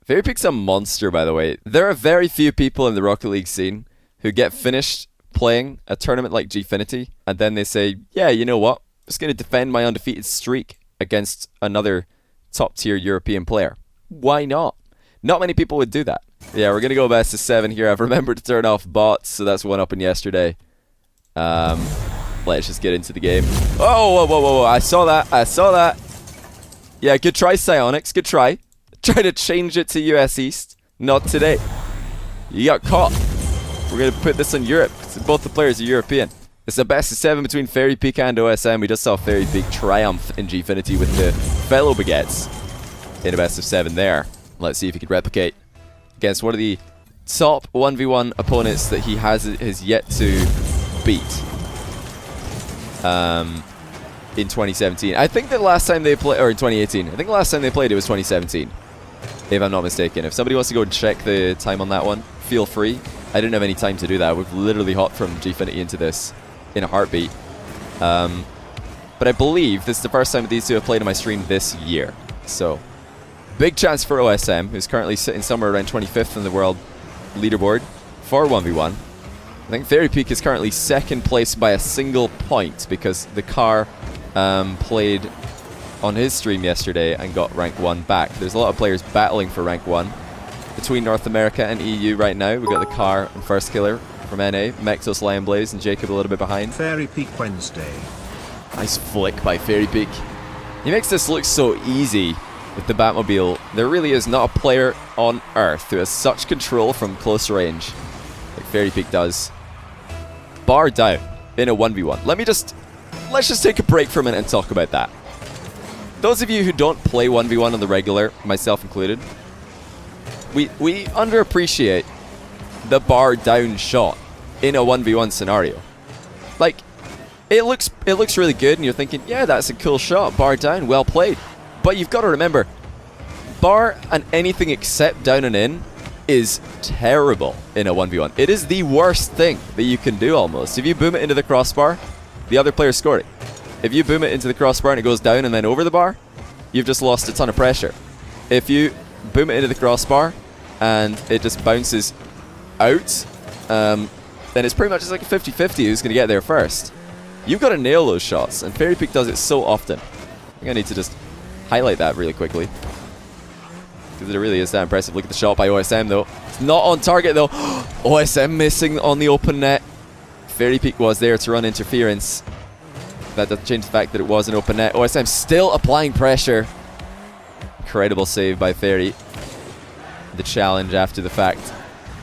Fairy Peak's a monster, by the way. There are very few people in the Rocket League scene who get finished playing a tournament like Gfinity, and then they say, yeah, you know what? I'm just going to defend my undefeated streak against another top-tier European player. Why not? Not many people would do that. Yeah, we're going to go best of 7 here. I've remembered to turn off bots, so that's one up in yesterday. Let's just get into the game. Oh, whoa. I saw that. Yeah, good try, Psionics. Good try. Try to change it to US East. Not today. You got caught. We're going to put this on Europe, because both the players are European. It's a best of 7 between Fairy Peak and OSM. We just saw Fairy Peak triumph in Gfinity with the fellow baguettes in a best of 7 there. Let's see if he could replicate against one of the top 1v1 opponents that he has yet to beat in 2017. I think the last time they played, or in 2018, I think the last time they played it was 2017, if I'm not mistaken. If somebody wants to go and check the time on that one, feel free. I didn't have any time to do that. We've literally hopped from Gfinity into this in a heartbeat. But I believe this is the first time that these two have played on my stream this year. So, big chance for OSM, who's currently sitting somewhere around 25th in the world leaderboard for 1v1. I think Fairy Peak is currently second place by a single point because the car played on his stream yesterday and got rank 1 back. There's a lot of players battling for rank 1 between North America and EU right now. We've got the car and First Killer from NA, Mexos, Lionblaze, and Jacob a little bit behind. Fairy Peak Wednesday. Nice flick by Fairy Peak. He makes this look so easy with the Batmobile. There really is not a player on Earth who has such control from close range like Fairy Peak does. Bar down in a 1v1. Let's just take a break for a minute and talk about that. Those of you who don't play 1v1 on the regular, myself included, we underappreciate the bar down shot in a 1v1 scenario. Like, it looks really good and you're thinking, yeah, that's a cool shot, bar down, well played. But you've got to remember, bar and anything except down and in is terrible in a 1v1. It is the worst thing that you can do almost. If you boom it into the crossbar, the other player scored it. If you boom it into the crossbar and it goes down and then over the bar, you've just lost a ton of pressure. If you boom it into the crossbar and it just bounces out, then it's pretty much just like a 50-50 who's going to get there first. You've got to nail those shots, and Fairy Peak does it so often. I think I need to just highlight that really quickly, because it really is that impressive. Look at the shot by OSM though. It's not on target though. OSM missing on the open net. Fairy Peak was there to run interference. That doesn't change the fact that it was an open net. OSM still applying pressure. Incredible save by Fairy. The challenge after the fact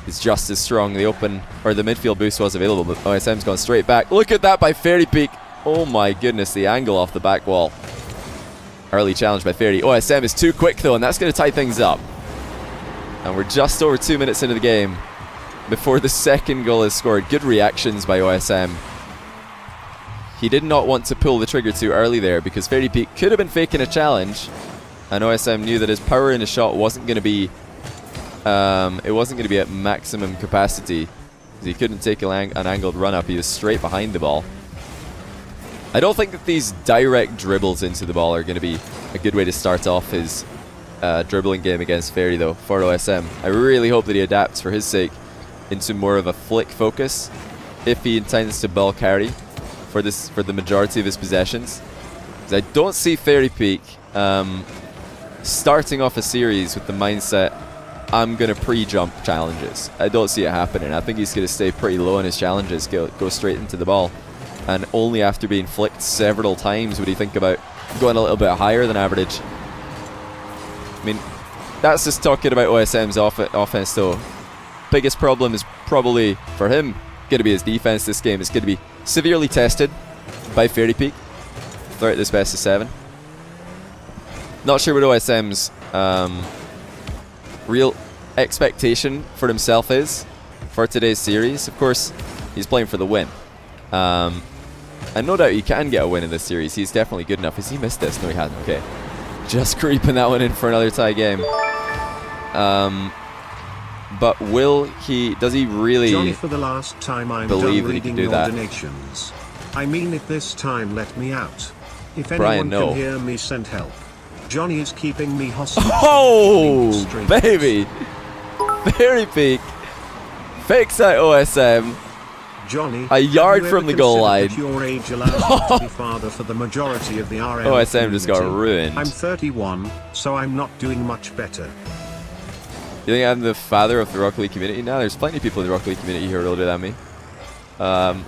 is just as strong. The open, or the midfield boost was available, but OSM's gone straight back. Look at that by Fairy Peak. Oh my goodness, the angle off the back wall. Early challenge by Fairy. OSM is too quick though, and that's going to tie things up. And we're just over 2 minutes into the game before the second goal is scored. Good reactions by OSM. He did not want to pull the trigger too early there because Fairy Peak could have been faking a challenge, and OSM knew that his power in his shot wasn't going to be at maximum capacity because he couldn't take an angled run up. He was straight behind the ball. I don't think that these direct dribbles into the ball are going to be a good way to start off his dribbling game against Fairy though for OSM. I really hope that he adapts for his sake into more of a flick focus if he intends to ball carry for the majority of his possessions. Because I don't see Fairy Peak starting off a series with the mindset, I'm going to pre-jump challenges. I don't see it happening. I think he's going to stay pretty low in his challenges, go straight into the ball. And only after being flicked several times would he think about going a little bit higher than average. I mean, that's just talking about OSM's offense though. Biggest problem is probably, for him, going to be his defense this game. It's going to be severely tested by Fairy Peak throughout this best of 7. Not sure what OSM's real expectation for himself is for today's series. Of course, he's playing for the win. And no doubt he can get a win in this series. He's definitely good enough. Has he missed this? No, he hasn't. Okay. Just creeping that one in for another tie game. But does he really Johnny, for the last time I'm believe done that he can reading do your that? donations. I mean it this time, let me out. If Brian, anyone no. can hear me, send help. Johnny is keeping me hostage. Oh, baby. Fairy Peak fakes out OSM. Johnny, a yard from the goal line. That your age allows you to be father for the majority of the RL OSM just got community. ruined. I'm 31, so I'm not doing much better. You think I'm the father of the Rocket League community now? There's plenty of people in the Rocket League community who are older than me.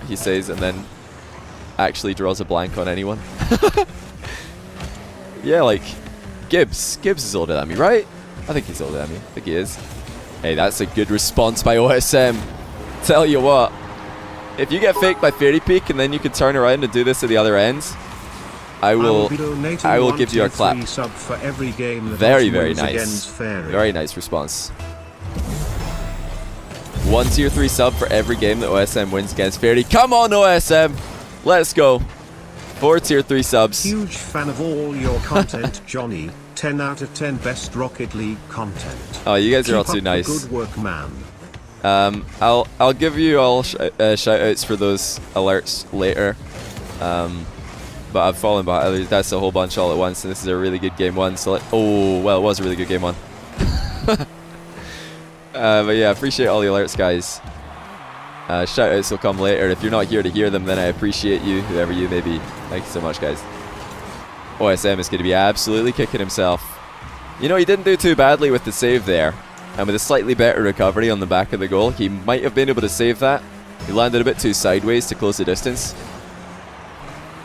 He says, and then actually draws a blank on anyone. Yeah, like Gibbs. Gibbs is older than me, right? I think he's older than me. I think he is. Hey, that's a good response by OSM. Tell you what, if you get faked by Fairy Peak and then you can turn around and do this at the other end, I will give you a clap. Sub for every game that very, OSM very wins nice. against Fairy. Very nice response. 1 tier 3 sub for every game that OSM wins against Fairy. Come on, OSM. Let's go. 4 tier 3 subs. Huge fan of all your content, Johnny. 10 out of 10 best Rocket League content. Oh, you guys are all Keep too up nice. the good work, man. I'll give you all shout outs for those alerts later. But I've fallen behind. That's a whole bunch all at once, and this is a really good game one. So oh well, it was a really good game one. But yeah, appreciate all the alerts, guys. Shout outs will come later. If you're not here to hear them, then I appreciate you, whoever you may be. Thank you so much, guys. OSM is going to be absolutely kicking himself. You know, he didn't do too badly with the save there. And with a slightly better recovery on the back of the goal, he might have been able to save that. He landed a bit too sideways to close the distance.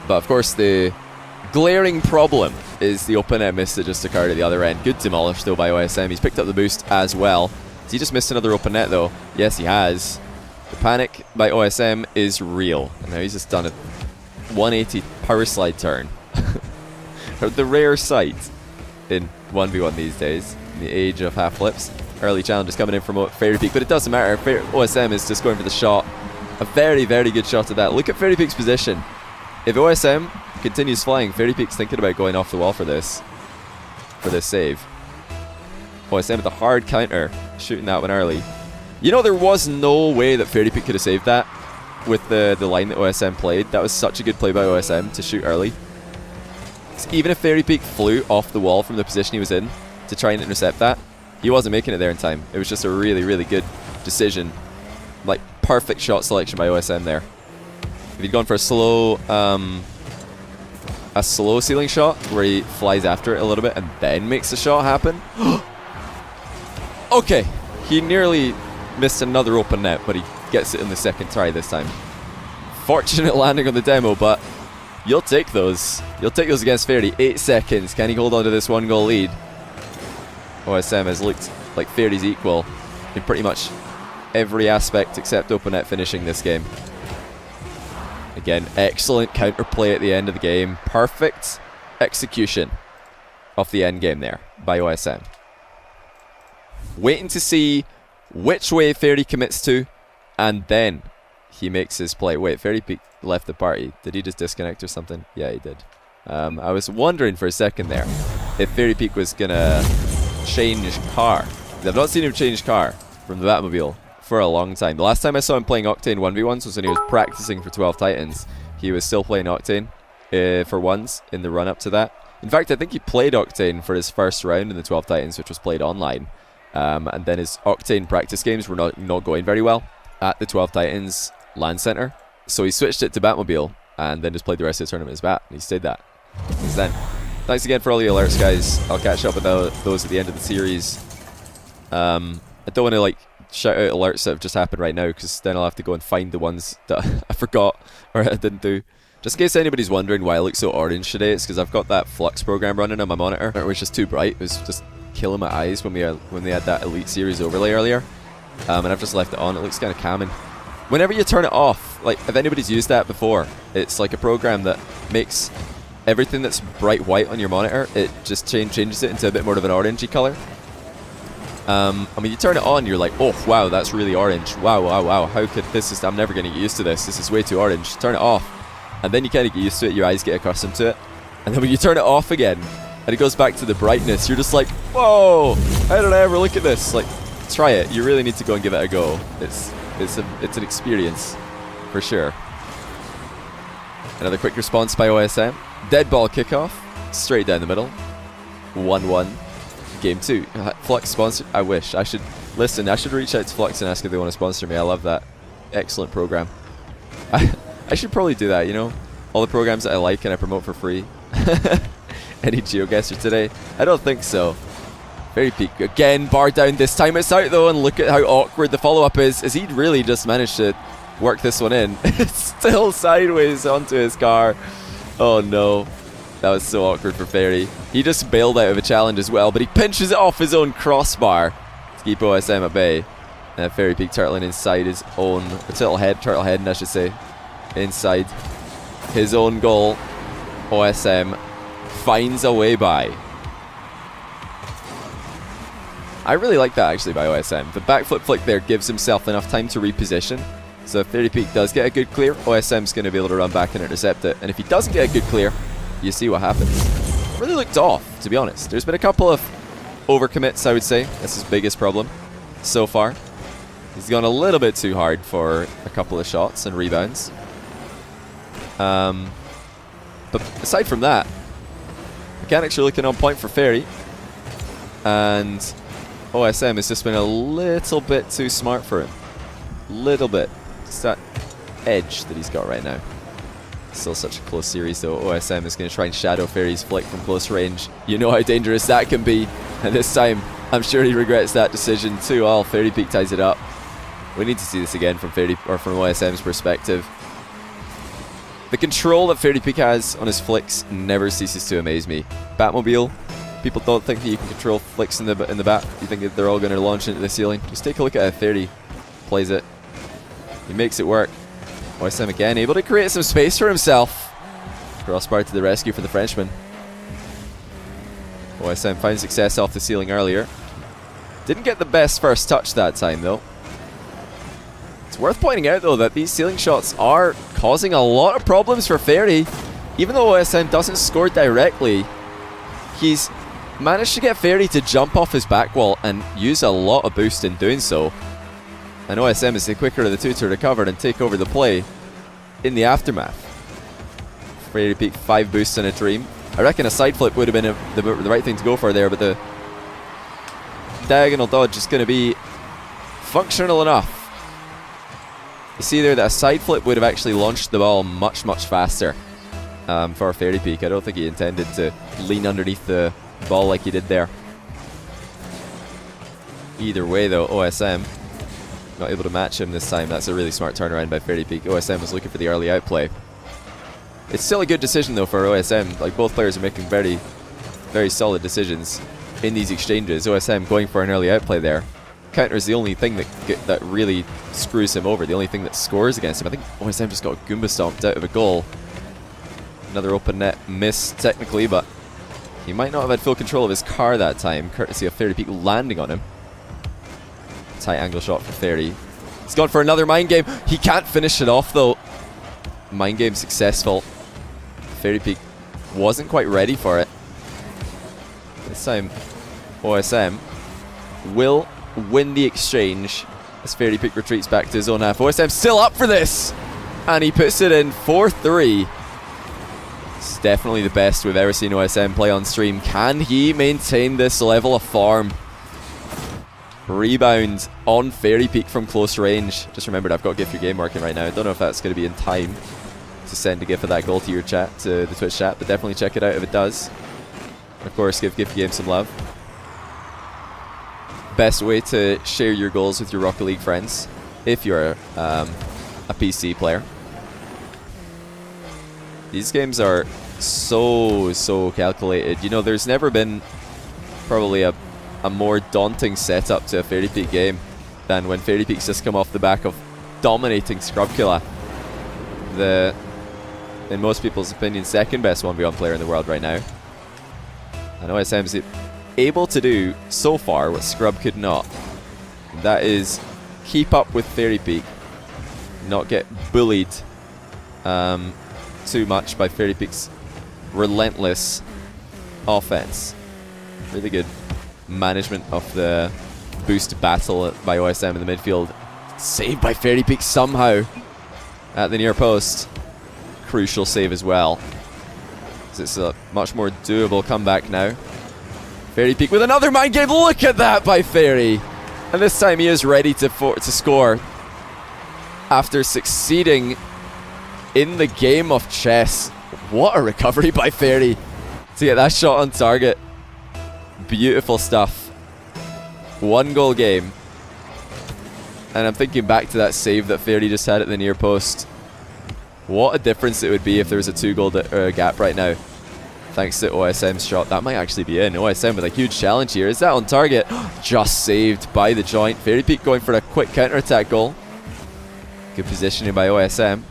But of course, the glaring problem is the open net miss that just occurred at the other end. Good demolish though by OSM. He's picked up the boost as well. Has he just missed another open net though? Yes, he has. The panic by OSM is real. And now he's just done a 180 power slide turn. The rare sight in 1v1 these days, in the age of half flips. Early challenges coming in from Fairy Peak, but it doesn't matter. OSM is just going for the shot. A very, very good shot at that. Look at Fairy Peak's position. If OSM continues flying, Fairy Peak's thinking about going off the wall for this save. OSM with a hard counter, shooting that one early. You know, there was no way that Fairy Peak could have saved that with the line that OSM played. That was such a good play by OSM to shoot early. So even if Fairy Peak flew off the wall from the position he was in to try and intercept that, he wasn't making it there in time. It was just a really, really good decision. Like, perfect shot selection by OSM there. If he'd gone for a slow ceiling shot where he flies after it a little bit and then makes the shot happen. Okay, he nearly missed another open net, but he gets it in the second try this time. Fortunate landing on the demo, but you'll take those. You'll take those against Fairy. 8 seconds. Can he hold on to this 1-goal lead? OSM has looked like Fairy's equal in pretty much every aspect except open net finishing this game. Again, excellent counterplay at the end of the game. Perfect execution of the end game there by OSM. Waiting to see which way Fairy commits to, and then he makes his play. Wait, Fairy Peak left the party. Did he just disconnect or something? Yeah, he did. I was wondering for a second there if Fairy Peak was going to change car. I've not seen him change car from the Batmobile for a long time. The last time I saw him playing Octane 1v1s was when he was practicing for 12 Titans. He was still playing Octane for ones in the run-up to that. In fact, I think he played Octane for his first round in the 12 Titans, which was played online. And then his Octane practice games were not going very well at the 12 Titans LAN center. So he switched it to Batmobile and then just played the rest of the tournament as Bat. And he stayed that since then. Thanks again for all the alerts, guys. I'll catch up with those at the end of the series. I don't want to like shout out alerts that have just happened right now, because then I'll have to go and find the ones that I forgot or I didn't do. Just in case anybody's wondering why I look so orange today, it's because I've got that Flux program running on my monitor, which is too bright. It was just killing my eyes when we had that Elite Series overlay earlier. And I've just left it on. It looks kind of calming. Whenever you turn it off, like if anybody's used that before, it's like a program that makes everything that's bright white on your monitor, it just changes it into a bit more of an orangey color. I mean, you turn it on, you're like, oh wow, that's really orange. Wow, how could this I'm never going to get used to this. This is way too orange. Turn it off, and then you kind of get used to it. Your eyes get accustomed to it, and then when you turn it off again and it goes back to the brightness, you're just like, whoa, how did I ever look at this? Like, try it. You really need to go and give it a go. It's an experience for sure. Another quick response by OSM. Dead ball kickoff, straight down the middle. 1-1. Game 2. Flux sponsored. I wish. I should listen. I should reach out to Flux and ask if they want to sponsor me. I love that. Excellent program. I should probably do that, you know? All the programs that I like and I promote for free. Any GeoGuessr today? I don't think so. Fairy Peak again, bar down. This time it's out though, and look at how awkward the follow-up is. As he really just managed to work this one in. It's still sideways onto his car. Oh no. That was so awkward for Fairy. He just bailed out of a challenge as well, but he pinches it off his own crossbar to keep OSM at bay. And Fairy Peak turtling inside his own, turtle heading I should say, inside his own goal. OSM finds a way by. I really like that actually by OSM. The backflip flick there gives himself enough time to reposition. So if Fairy Peak does get a good clear, OSM's going to be able to run back and intercept it. And if he doesn't get a good clear, you see what happens. Really looked off, to be honest. There's been a couple of overcommits, I would say. That's his biggest problem so far. He's gone a little bit too hard for a couple of shots and rebounds. But aside from that, mechanics are looking on point for Fairy. And OSM has just been a little bit too smart for him. Little bit. Just that edge that he's got right now. Still such a close series though. OSM is going to try and shadow Fairy's flick from close range. You know how dangerous that can be. And this time, I'm sure he regrets that decision too. Oh, Fairy Peak ties it up. We need to see this again from from OSM's perspective. The control that Fairy Peak has on his flicks never ceases to amaze me. Batmobile, people don't think that you can control flicks in the bat. You think that they're all going to launch into the ceiling. Just take a look at how Fairy plays it. He makes it work. OSM again able to create some space for himself. Crossbar to the rescue for the Frenchman. OSM finds success off the ceiling earlier. Didn't get the best first touch that time though. It's worth pointing out though that these ceiling shots are causing a lot of problems for Fairy. Even though OSM doesn't score directly, he's managed to get Fairy to jump off his back wall and use a lot of boost in doing so. And OSM is the quicker of the two to recover and take over the play in the aftermath. Fairy Peak 5 boosts in a dream. I reckon a side flip would have been the right thing to go for there, but the diagonal dodge is going to be functional enough. You see there that a side flip would have actually launched the ball much, much faster for Fairy Peak. I don't think he intended to lean underneath the ball like he did there. Either way though, OSM not able to match him this time. That's a really smart turnaround by Fairy Peak. OSM was looking for the early outplay. It's still a good decision though for OSM. Like both players are making very, very solid decisions in these exchanges. OSM going for an early outplay there. Counter is the only thing that really screws him over. The only thing that scores against him. I think OSM just got Goomba stomped out of a goal. Another open net miss technically, but he might not have had full control of his car that time, courtesy of Fairy Peak landing on him. Tight angle shot for Fairy. He's gone for another mind game. He can't finish it off though. Mind game successful. Fairy Peak wasn't quite ready for it. This time OSM will win the exchange as Fairy Peak retreats back to his own half. OSM still up for this, and he puts it in 4-3. It's definitely the best we've ever seen OSM play on stream. Can he maintain this level of form? Rebound on Fairy Peak from close range. Just remembered I've got GIF Your Game working right now. I don't know if that's going to be in time to send a GIF of that goal to your chat, to the Twitch chat, but definitely check it out if it does. And of course, give GIF Your Game some love. Best way to share your goals with your Rocket League friends if you're a PC player. These games are so calculated. You know, there's never been probably a more daunting setup to a Fairy Peak game than when Fairy Peak's just come off the back of dominating Scrubkilla, the, in most people's opinion, second best 1v1 player in the world right now. And OSM's able to do so far what Scrub could not. And that is keep up with Fairy Peak, not get bullied too much by Fairy Peak's relentless offense. Really good management of the boost battle by OSM in the midfield. Saved by Fairy Peak somehow at the near post. Crucial save as well. It's a much more doable comeback now. Fairy Peak with another mind game. Look at that by Fairy. And this time he is ready to score. After succeeding in the game of chess. What a recovery by Fairy to get that shot on target. Beautiful stuff. 1-goal game. And I'm thinking back to that save that Fairy just had at the near post. What a difference it would be if there was a 2-goal gap right now. Thanks to OSM's shot. That might actually be in. OSM with a huge challenge here. Is that on target? Just saved by the joint. Fairy Peak going for a quick counter-attack goal. Good positioning by OSM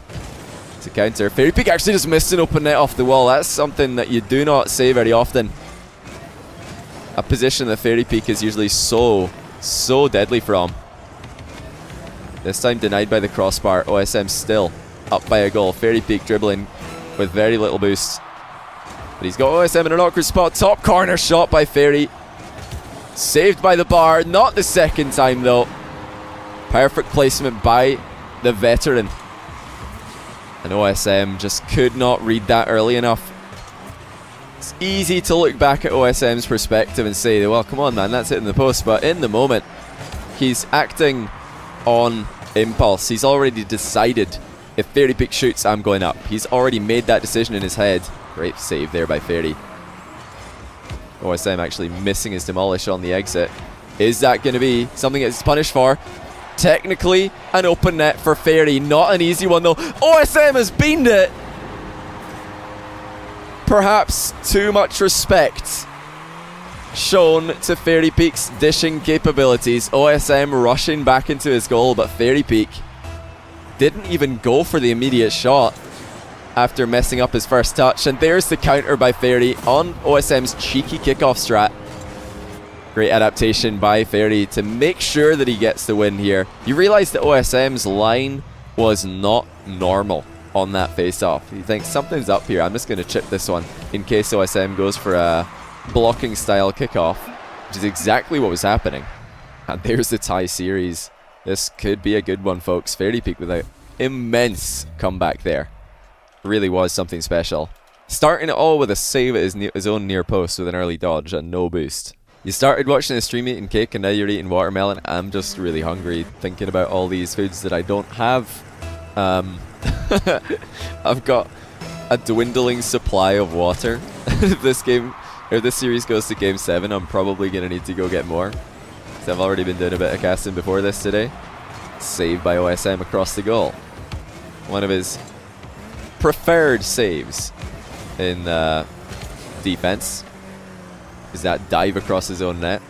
to counter. Fairy Peak actually just missed an open net off the wall. That's something that you do not say very often. A position that Fairy Peak is usually so deadly from. This time denied by the crossbar. OSM still up by a goal. Fairy Peak dribbling with very little boost. But he's got OSM in an awkward spot. Top corner shot by Fairy. Saved by the bar. Not the second time though. Perfect placement by the veteran. And OSM just could not read that early enough. It's easy to look back at OSM's perspective and say, well, come on man, that's hitting the post. But in the moment, he's acting on impulse. He's already decided, if Fairy Peak shoots, I'm going up. He's already made that decision in his head. Great save there by Fairy. OSM actually missing his demolish on the exit. Is that going to be something it's punished for? Technically an open net for Fairy. Not an easy one though. OSM has beamed it. Perhaps too much respect shown to Fairy Peak's dishing capabilities. OSM rushing back into his goal, but Fairy Peak didn't even go for the immediate shot after messing up his first touch. And there's the counter by Fairy on OSM's cheeky kickoff strat. Great adaptation by Fairy to make sure that he gets the win here. You realize that OSM's line was not normal on that face-off. He thinks something's up here. I'm just going to chip this one in case OSM goes for a blocking style kickoff, which is exactly what was happening. And there's the tie series. This could be a good one, folks. Fairy Peak with an immense comeback there. Really was something special. Starting it all with a save at his own near post with an early dodge and no boost. You started watching the stream eating cake and now you're eating watermelon. I'm just really hungry thinking about all these foods that I don't have. I've got a dwindling supply of water. If this series goes to game 7, I'm probably going to need to go get more. So I've already been doing a bit of casting before this today. Saved by OSM across the goal. One of his preferred saves in defense is that dive across his own net.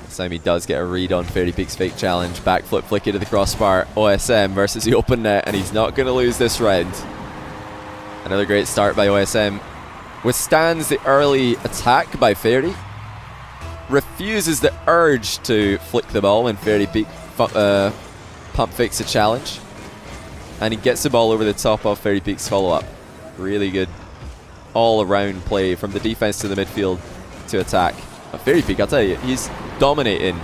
This time he does get a read on Fairy Peak's fake challenge. Backflip flick into the crossbar. OSM versus the open net, and he's not going to lose this round. Another great start by OSM. Withstands the early attack by Fairy. Refuses the urge to flick the ball when Fairy Peak pump fakes a challenge. And he gets the ball over the top of Fairy Peak's follow-up. Really good all-around play from the defense to the midfield to attack. But Fairy Peak, I'll tell you, he's dominating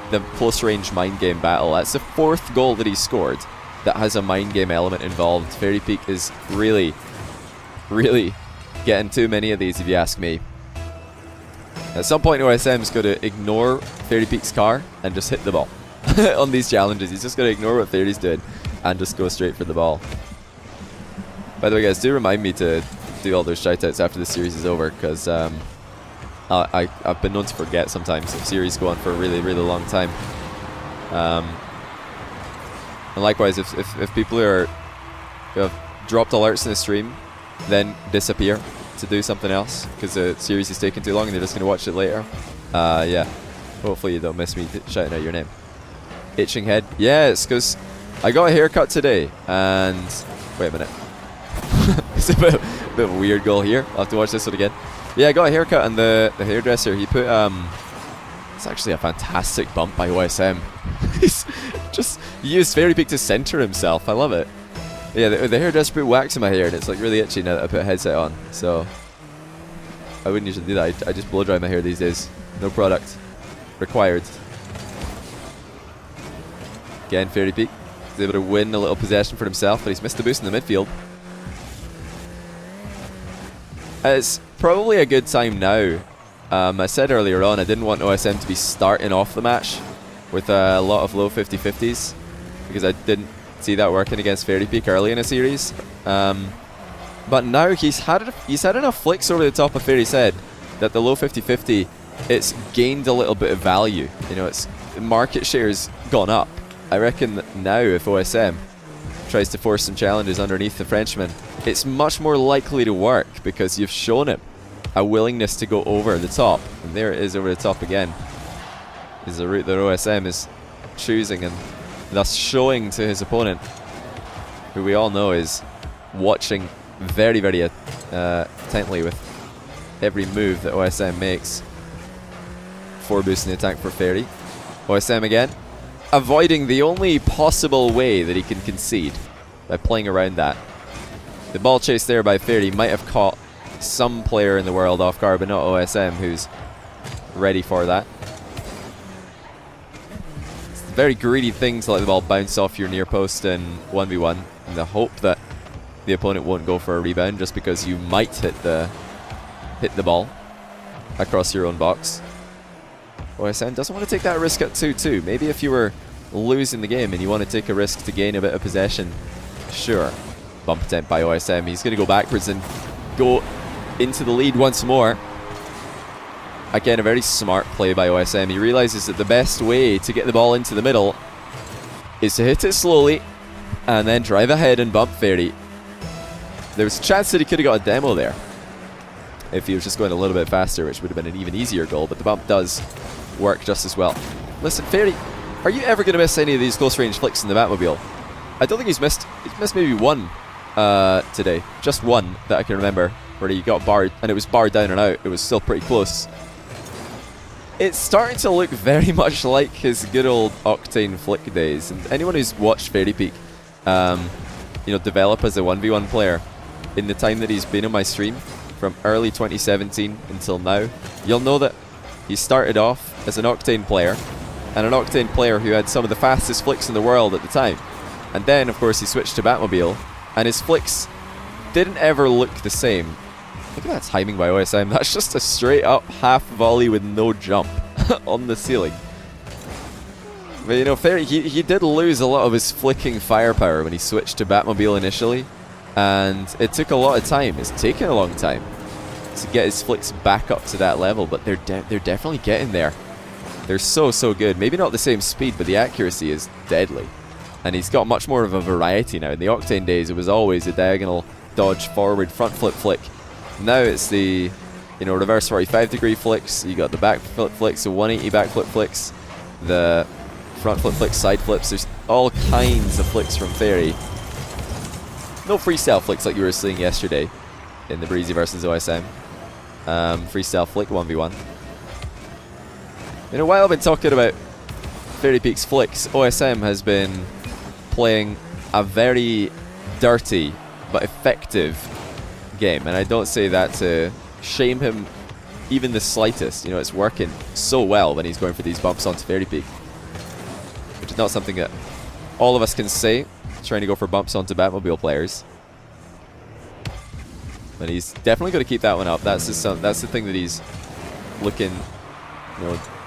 the close-range mind game battle. That's the 4th goal that he scored that has a mind game element involved. Fairy Peak is really getting too many of these, if you ask me. At some point, OSM's got to ignore Fairy Peak's car and just hit the ball on these challenges. He's just got to ignore what Fairy's doing and just go straight for the ball. By the way, guys, do remind me to do all those shoutouts after the series is over, because I've been known to forget sometimes if series go on for a really long time. And likewise, if people who have dropped alerts in the stream, then disappear to do something else because the series is taking too long and they're just going to watch it later. Yeah, hopefully you don't miss me shouting out your name. Itching head. Yeah, it's because I got a haircut today and... Wait a minute. It's a bit of a weird goal here. I'll have to watch this one again. Yeah, I got a haircut and the hairdresser, he put... it's actually a fantastic bump by OSM. He's just used Fairy Peak to center himself. I love it. Yeah, the hairdresser put wax in my hair and it's like really itchy now that I put a headset on. So I wouldn't usually do that. I just blow dry my hair these days. No product required. Again, Fairy Peak is able to win a little possession for himself, but he's missed the boost in the midfield. It's probably a good time now I said earlier on I didn't want OSM to be starting off the match with a lot of low 50-50s because I didn't see that working against Fairy Peak early in a series. But now he's had enough flicks over the top of Fairy's head that the low 50-50, it's gained a little bit of value. You know, its market share's gone up. I reckon that now if OSM tries to force some challenges underneath the Frenchman, it's much more likely to work because you've shown him a willingness to go over the top. And there it is, over the top again. Is the route that OSM is choosing and thus showing to his opponent, who we all know is watching very, very intently with every move that OSM makes for boosting the attack for Fairy. OSM again, avoiding the only possible way that he can concede by playing around that. The ball chase there by Fairy might have caught some player in the world off guard, but not OSM, who's ready for that. It's a very greedy thing to let the ball bounce off your near post in 1v1 in the hope that the opponent won't go for a rebound just because you might hit the ball across your own box. OSM doesn't want to take that risk at 2-2. Maybe if you were losing the game and you want to take a risk to gain a bit of possession, sure. Bump attempt by OSM. He's going to go backwards and go into the lead once more. Again, a very smart play by OSM. He realizes that the best way to get the ball into the middle is to hit it slowly and then drive ahead and bump Fairy. There was a chance that he could have got a demo there if he was just going a little bit faster, which would have been an even easier goal, but the bump does work just as well. Listen, Fairy, are you ever going to miss any of these close range flicks in the Batmobile? I don't think he's missed maybe one today. Just one that I can remember, where he got barred, and it was barred down and out. It was still pretty close. It's starting to look very much like his good old Octane flick days, and anyone who's watched Fairy Peak develop as a 1v1 player in the time that he's been on my stream, from early 2017 until now, you'll know that he started off as an Octane player, and an Octane player who had some of the fastest flicks in the world at the time. And then, of course, he switched to Batmobile, and his flicks didn't ever look the same. Look at that timing by OSM. That's just a straight up half volley with no jump on the ceiling. But you know, Fairy, he did lose a lot of his flicking firepower when he switched to Batmobile initially, and it took a lot of time. It's taken a long time to get his flicks back up to that level, but they're definitely getting there. They're so good. Maybe not the same speed, but the accuracy is deadly. And he's got much more of a variety now. In the Octane days, it was always a diagonal dodge, forward, front flip flick. Now it's the reverse 45-degree flicks. You got the back flip flicks, the 180 back flip flicks, the front flip flicks, side flips. There's all kinds of flicks from Fairy. No freestyle flicks like you were seeing yesterday in the Breezy versus OSM. Freestyle flick 1v1. You know, while I've been talking about Fairy Peak's flicks, OSM has been playing a very dirty but effective game, and I don't say that to shame him even the slightest. You know, it's working so well when he's going for these bumps onto Fairy Peak, which is not something that all of us can say, trying to go for bumps onto Batmobile players. But he's definitely going to keep that one up. That's the thing that he's looking,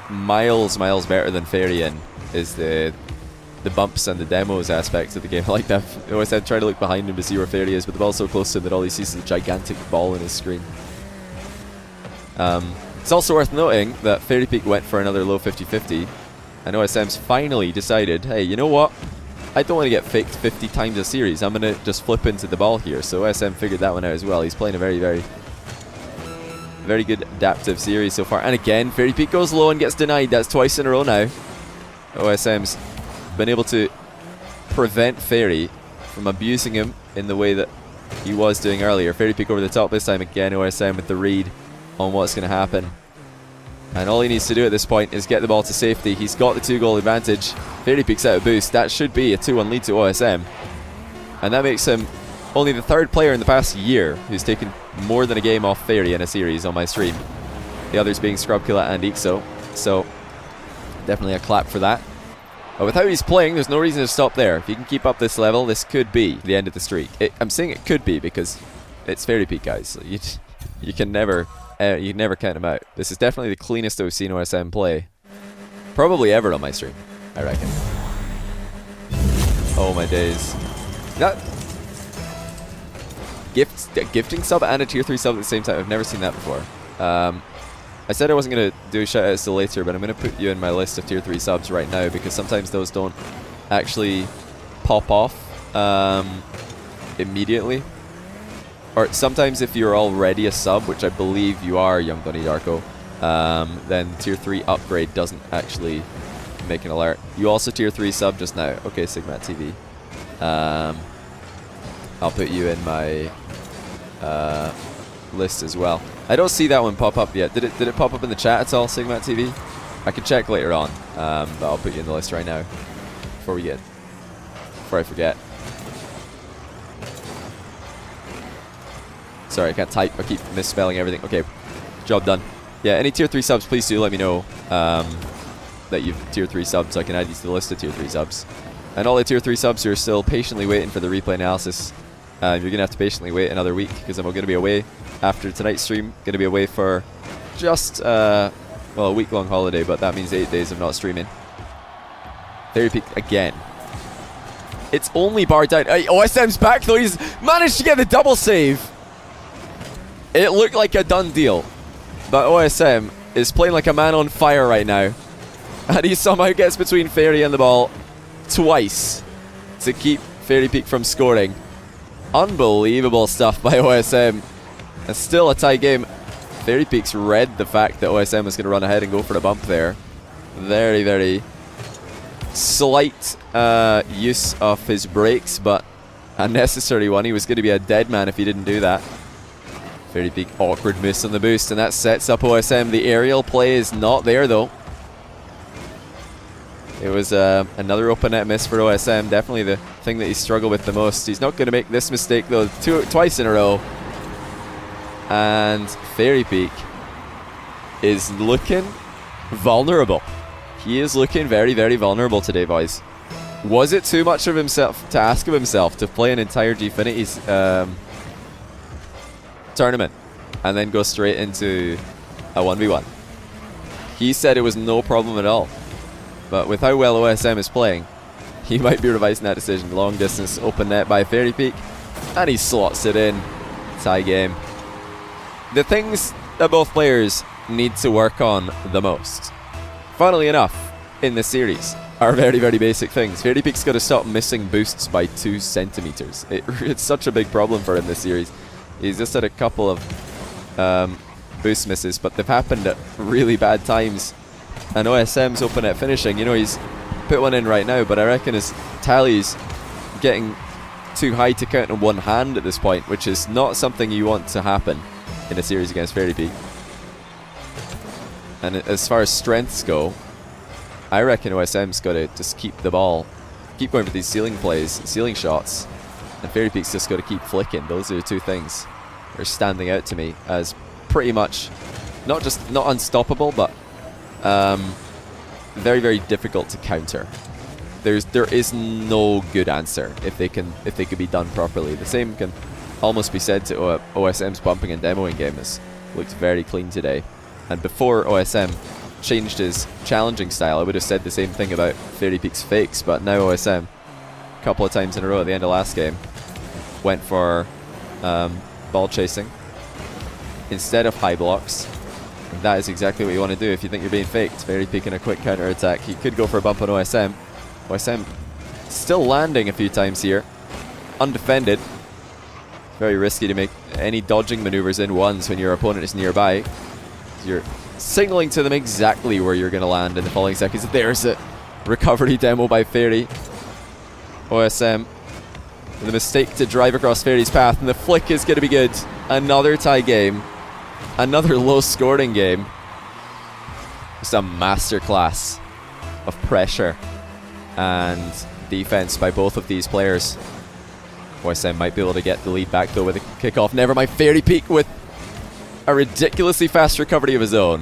miles better than Fairy in, is the bumps and the demos aspect of the game. Like that, I always had to try to look behind him to see where Fairy is, but the ball's so close to him that all he sees is a gigantic ball in his screen. It's also worth noting that Fairy Peak went for another low 50-50, and OSM's finally decided, hey, you know what? I don't want to get faked 50 times a series. I'm going to just flip into the ball here. So OSM figured that one out as well. He's playing a very good adaptive series so far. And again, Fairy Peak goes low and gets denied. That's twice in a row now. OSM's been able to prevent Fairy from abusing him in the way that he was doing earlier. Fairy Peak over the top this time again. OSM with the read on what's going to happen. And all he needs to do at this point is get the ball to safety. He's got the 2-goal advantage. Fairy Peak's out of boost. That should be a 2-1 lead to OSM. And that makes him only the third player in the past year who's taken more than a game off Fairy in a series on my stream. The others being Scrubkilla and Ixo. So, definitely a clap for that. But with how he's playing, there's no reason to stop there. If he can keep up this level, this could be the end of the streak. I'm saying it could be because it's Fairy Peak, guys. So you can never you never count him out. This is definitely the cleanest I've seen OSM play. Probably ever on my stream, I reckon. Oh my days. That gifting sub and a tier 3 sub at the same time. I've never seen that before. I said I wasn't going to do shoutouts till later, but I'm going to put you in my list of tier 3 subs right now because sometimes those don't actually pop off immediately. Or sometimes if you're already a sub, which I believe you are, Young Donnie Darko, then tier 3 upgrade doesn't actually make an alert. You also tier 3 sub just now. Okay, Sigmat TV. I'll put you in my list as well. I don't see that one pop up yet. Did it pop up in the chat at all, Sigmat TV? I can check later on, but I'll put you in the list right now before I forget. Sorry, I can't type. I keep misspelling everything. Okay, job done. Yeah, any tier 3 subs, please do let me know that you've tier 3 subs so I can add you to the list of tier 3 subs. And all the tier 3 subs who are still patiently waiting for the replay analysis, you're going to have to patiently wait another week because I'm going to be away after tonight's stream. Going to be away for just, well, a week-long holiday, but that means 8 days of not streaming. Fairy Peak again. It's only bar down. OSM's back though. He's managed to get the double save. It looked like a done deal, but OSM is playing like a man on fire right now. And he somehow gets between Fairy and the ball twice to keep Fairy Peak from scoring. Unbelievable stuff by OSM. And still a tie game. Fairy Peak's read the fact that OSM was going to run ahead and go for the bump there. Very, very slight use of his brakes, but a necessary one. He was going to be a dead man if he didn't do that. Very big awkward miss on the boost, and that sets up OSM. The aerial play is not there though. It was another open net miss for OSM. Definitely the thing that he struggled with the most. He's not going to make this mistake though twice in a row. And Fairy Peak is looking vulnerable. He is looking very, very vulnerable today, boys. Was it too much of himself to ask of himself to play an entire Gfinity's tournament and then go straight into a 1v1? He said it was no problem at all. But with how well OSM is playing, he might be revising that decision. Long distance open net by Fairy Peak, and he slots it in. Tie game. The things that both players need to work on the most, funnily enough, in this series, are very, very basic things. Fairy Peak's got to stop missing boosts by 2 centimeters. It's such a big problem for him this series. He's just had a couple of boost misses, but they've happened at really bad times. And OSM's open at finishing. You know, he's put one in right now, but I reckon his tally's getting too high to count in one hand at this point, which is not something you want to happen in a series against Fairy Peak. And as far as strengths go, I reckon OSM's got to just keep the ball, keep going for these ceiling plays, ceiling shots, and Fairy Peak's just got to keep flicking. Those are the two things that are standing out to me as pretty much not unstoppable, but very, very difficult to counter. There is no good answer if they could be done properly. The same can almost be said to OSM's bumping and demoing game. Has looked very clean today. And before OSM changed his challenging style, I would have said the same thing about Fairy Peak's fakes, but now OSM, a couple of times in a row at the end of last game, went for ball chasing instead of high blocks. And that is exactly what you want to do if you think you're being faked. Fairy Peak in a quick counter attack. He could go for a bump on OSM. OSM still landing a few times here. Undefended. Very risky to make any dodging maneuvers in ones when your opponent is nearby. You're signaling to them exactly where you're going to land in the following seconds. There's a recovery demo by Fairy. OSM with a mistake to drive across Fairy's path, and the flick is going to be good. Another tie game. Another low-scoring game. Just a masterclass of pressure and defense by both of these players. OSM might be able to get the lead back though with a kickoff. Never mind, Fairy Peak with a ridiculously fast recovery of his own.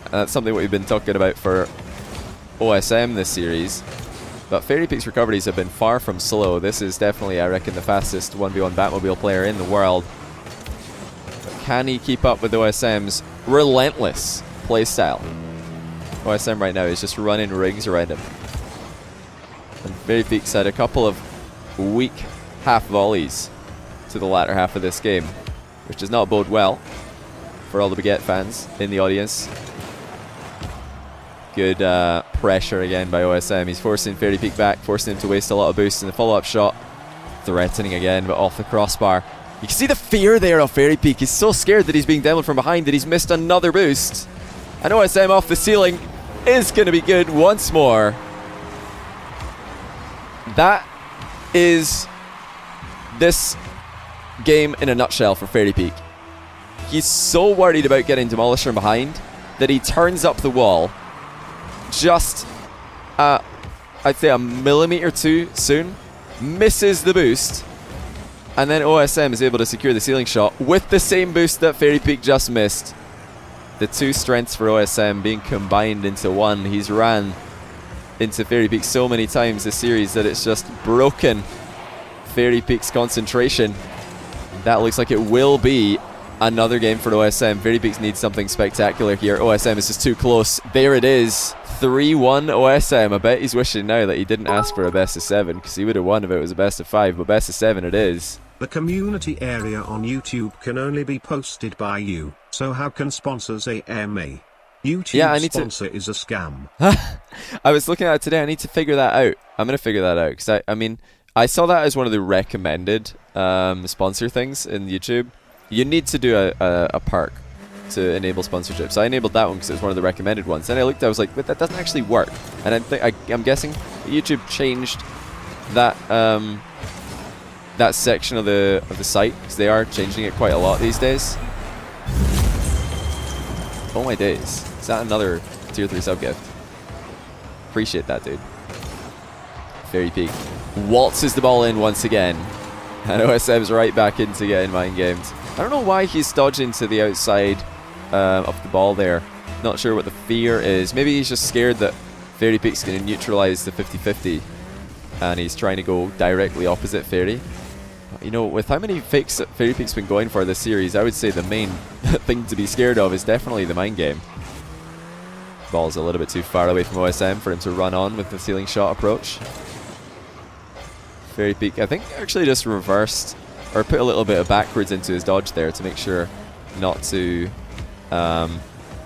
And that's something we've been talking about for OSM this series. But Fairy Peak's recoveries have been far from slow. This is definitely, I reckon, the fastest 1v1 Batmobile player in the world. Can he keep up with OSM's relentless playstyle? OSM right now is just running rings around him. And Fairy Peaks had a couple of weak half volleys to the latter half of this game, which does not bode well for all the Baguette fans in the audience. Good pressure again by OSM. He's forcing Fairy Peak back, forcing him to waste a lot of boost in the follow-up shot. Threatening again, but off the crossbar. You can see the fear there of Fairy Peak. He's so scared that he's being demoed from behind that he's missed another boost. And OSM off the ceiling is going to be good once more. That is this game in a nutshell for Fairy Peak. He's so worried about getting demolished from behind that he turns up the wall just, I'd say a millimeter too soon, misses the boost, and then OSM is able to secure the ceiling shot with the same boost that Fairy Peak just missed. The two strengths for OSM being combined into one. He's ran into Fairy Peak so many times this series that it's just broken Fairy Peak's concentration. That looks like it will be another game for OSM. Fairy Peaks needs something spectacular here. OSM is just too close. There it is. 3-1 OSM. I bet he's wishing now that he didn't ask for a best of 7, because he would have won if it was a best of 5, but best of 7 it is. The community area on YouTube can only be posted by you, so how can sponsors AMA? YouTube sponsor is a scam. I was looking at it today. I need to figure that out. I'm going to figure that out, because I mean, I saw that as one of the recommended sponsor things in YouTube. You need to do a perk to enable sponsorship. So I enabled that one because it was one of the recommended ones. Then I looked, I was like, but that doesn't actually work. And I'm guessing YouTube changed that that section of the site, because they are changing it quite a lot these days. Oh my days. Is that another tier 3 sub gift? Appreciate that, dude. Fairy Peak waltzes the ball in once again. And OSM's right back into getting mind gamed. I don't know why he's dodging to the outside of the ball there. Not sure what the fear is. Maybe he's just scared that Fairy Peak's going to neutralize the 50-50 and he's trying to go directly opposite Fairy. You know, with how many fakes that Fairy Peak's been going for this series, I would say the main thing to be scared of is definitely the mind game. Ball's a little bit too far away from OSM for him to run on with the ceiling shot approach. Fairy Peak, I think, actually just reversed or put a little bit of backwards into his dodge there to make sure not to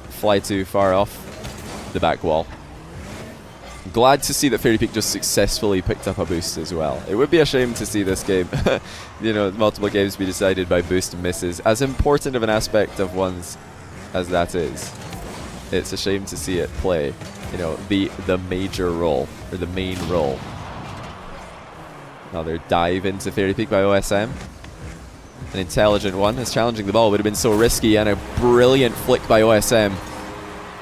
fly too far off the back wall. Glad to see that Fairy Peak just successfully picked up a boost as well. It would be a shame to see this game, you know, multiple games be decided by boost and misses. As important of an aspect of ones as that is, it's a shame to see it play, you know, the major role, or the main role. Another dive into Fairy Peak by OSM. An intelligent one, as challenging the ball would have been so risky, and a brilliant flick by OSM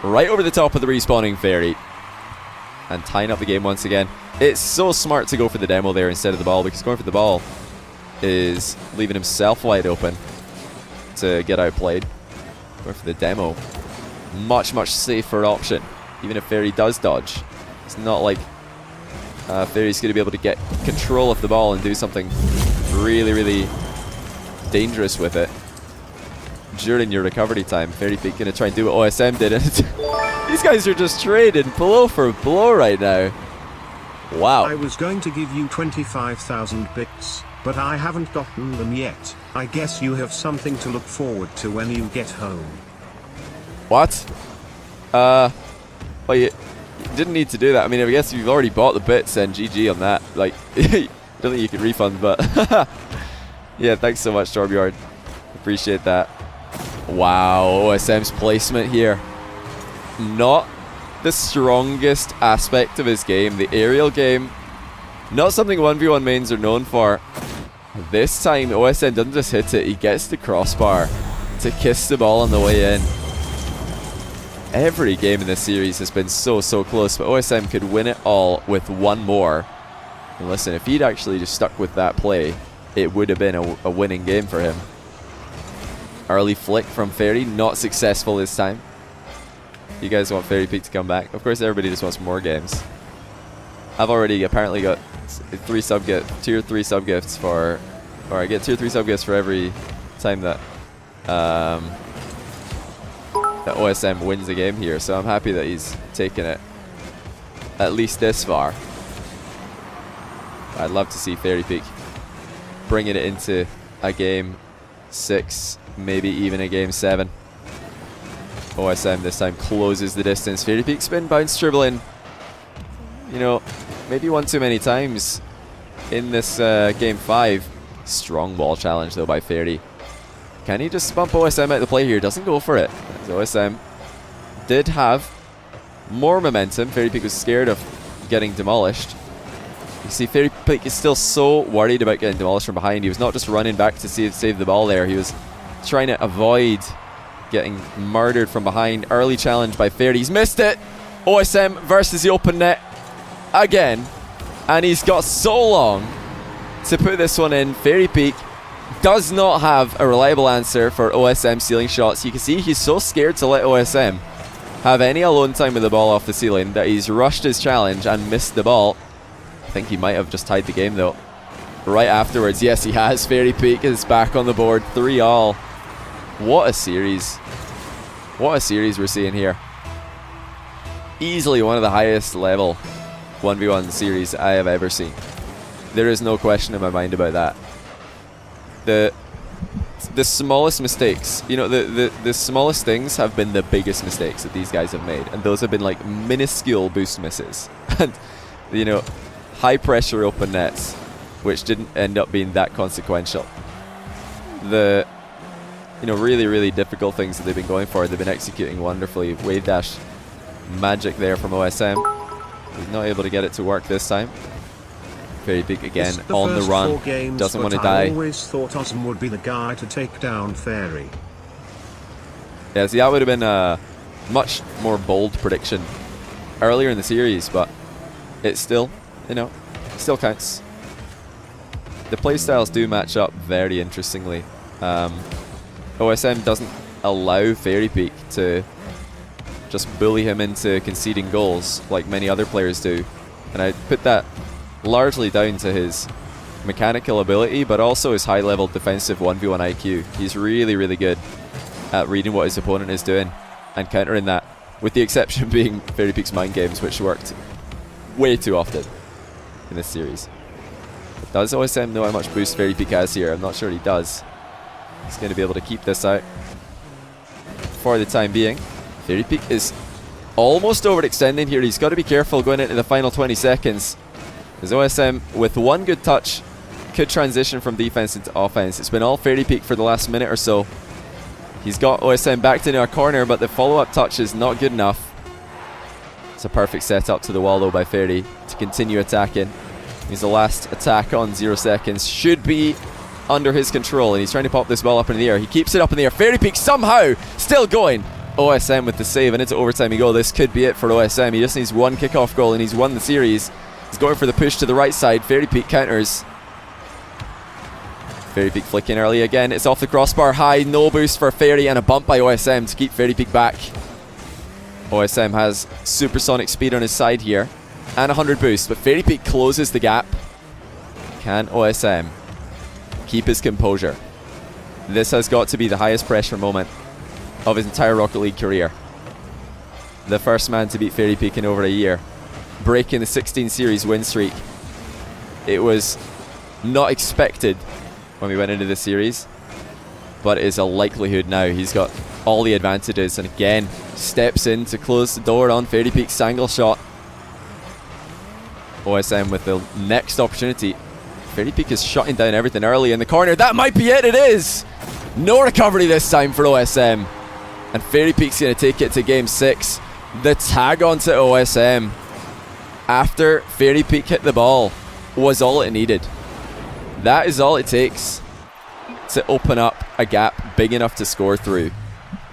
right over the top of the respawning Fairy. And tying up the game once again. It's so smart to go for the demo there instead of the ball, because going for the ball is leaving himself wide open to get outplayed. Going for the demo, much safer option. Even if Fairy does dodge, it's not like Fairy's going to be able to get control of the ball and do something really dangerous with it during your recovery time. Fairy Peak going to try and do what OSM did. These guys are just trading blow for blow right now. Wow. I was going to give you 25,000 bits, but I haven't gotten them yet. I guess you have something to look forward to when you get home. What? Well, you didn't need to do that. I mean, I guess if you've already bought the bits, then GG on that. Like, I don't think you can refund, but yeah, thanks so much, Torbjorn. Appreciate that. Wow, OSM's placement here. Not the strongest aspect of his game. The aerial game, not something 1v1 mains are known for. This time, OSM doesn't just hit it, he gets the crossbar to kiss the ball on the way in. Every game in this series has been so close, but OSM could win it all with one more. And listen, if he'd actually just stuck with that play, it would have been a winning game for him. Early flick from Fairy, not successful this time. You guys want Fairy Peak to come back? Of course, everybody just wants more games. I've already apparently got tier 3 sub gifts for, or I get tier 3 sub gifts for every time that that OSM wins the game here, so I'm happy that he's taken it at least this far. I'd love to see Fairy Peak bringing it into a game 6, maybe even a game 7. OSM this time closes the distance. Fairy Peak spin bounce dribbling, you know, maybe one too many times in this game 5. Strong ball challenge though by Fairy. Can he just bump OSM out of the play here? Doesn't go for it. As OSM did have more momentum. Fairy Peak was scared of getting demolished. You see, Fairy Peak is still so worried about getting demolished from behind. He was not just running back to save the ball there. He was trying to avoid getting murdered from behind. Early challenge by Fairy. He's missed it. OSM versus the open net again. And he's got so long to put this one in. Fairy Peak does not have a reliable answer for OSM ceiling shots. You can see he's so scared to let OSM have any alone time with the ball off the ceiling that he's rushed his challenge and missed the ball. I think he might have just tied the game though. Right afterwards, yes he has. Fairy Peak is back on the board, 3-all. What a series. What a series we're seeing here. Easily one of the highest level 1v1 series I have ever seen. There is no question in my mind about that. The smallest mistakes, you know, the smallest things have been the biggest mistakes that these guys have made, and those have been like minuscule boost misses and, you know, high pressure open nets which didn't end up being that consequential. The, you know, really difficult things that they've been going for, they've been executing wonderfully. Wave dash magic there from OSM. He's not able to get it to work this time. Fairy Peak again on the run, doesn't want to die. I always thought OSM would be the guy to take down Fairy. Yeah, see, that would have been a much more bold prediction earlier in the series, but it still, you know, still counts. The playstyles do match up very interestingly. OSM doesn't allow Fairy Peak to just bully him into conceding goals like many other players do, and I put that largely down to his mechanical ability, but also his high-level defensive 1v1 IQ. He's really good at reading what his opponent is doing and countering that, with the exception being Fairy Peak's mind games, which worked way too often in this series. But does OSM know how much boost Fairy Peak has here? I'm not sure he does. He's going to be able to keep this out for the time being. Fairy Peak is almost overextending here. He's got to be careful going into the final 20 seconds. As OSM, with one good touch, could transition from defense into offense. It's been all Fairy Peak for the last minute or so. He's got OSM backed into a corner, but the follow-up touch is not good enough. It's a perfect setup to the wall though by Fairy to continue attacking. He's the last attack on 0 seconds. Should be under his control, and he's trying to pop this ball up in the air. He keeps it up in the air. Fairy Peak somehow still going. OSM with the save, and into overtime we go. This could be it for OSM. He just needs one kickoff goal and he's won the series. He's going for the push to the right side. Fairy Peak counters. Fairy Peak flicking early again. It's off the crossbar high. No boost for Fairy, and a bump by OSM to keep Fairy Peak back. OSM has supersonic speed on his side here and 100 boost, but Fairy Peak closes the gap. Can OSM keep his composure? This has got to be the highest pressure moment of his entire Rocket League career. The first man to beat Fairy Peak in over a year, breaking the 16 series win streak. It was not expected when we went into this series, but it is a likelihood now. He's got all the advantages, and again steps in to close the door on Fairy Peak's angle shot. OSM with the next opportunity. Fairy Peak is shutting down everything early in the corner. That might be it. It is. No recovery this time for OSM, and Fairy Peak's going to take it to game 6. The tag onto OSM after Fairy Peak hit the ball was all it needed. That is all it takes to open up a gap big enough to score through.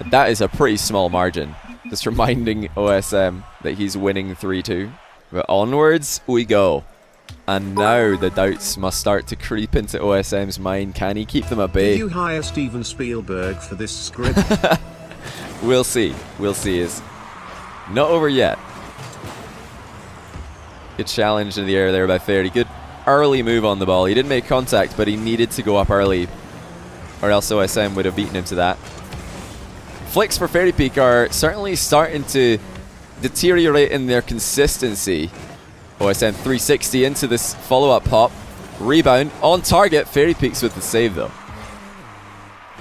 That is a pretty small margin. Just reminding OSM that he's winning 3-2. But onwards we go. And now the doubts must start to creep into OSM's mind. Can he keep them at bay? Did you hire Steven Spielberg for this script? We'll see. We'll see. It's not over yet. Good challenge in the air there by Fairy. Good early move on the ball. He didn't make contact, but he needed to go up early or else OSM would have beaten him to that. Flicks for Fairy Peak are certainly starting to deteriorate in their consistency. OSM 360 into this follow-up pop. Rebound on target. Fairy Peaks with the save though.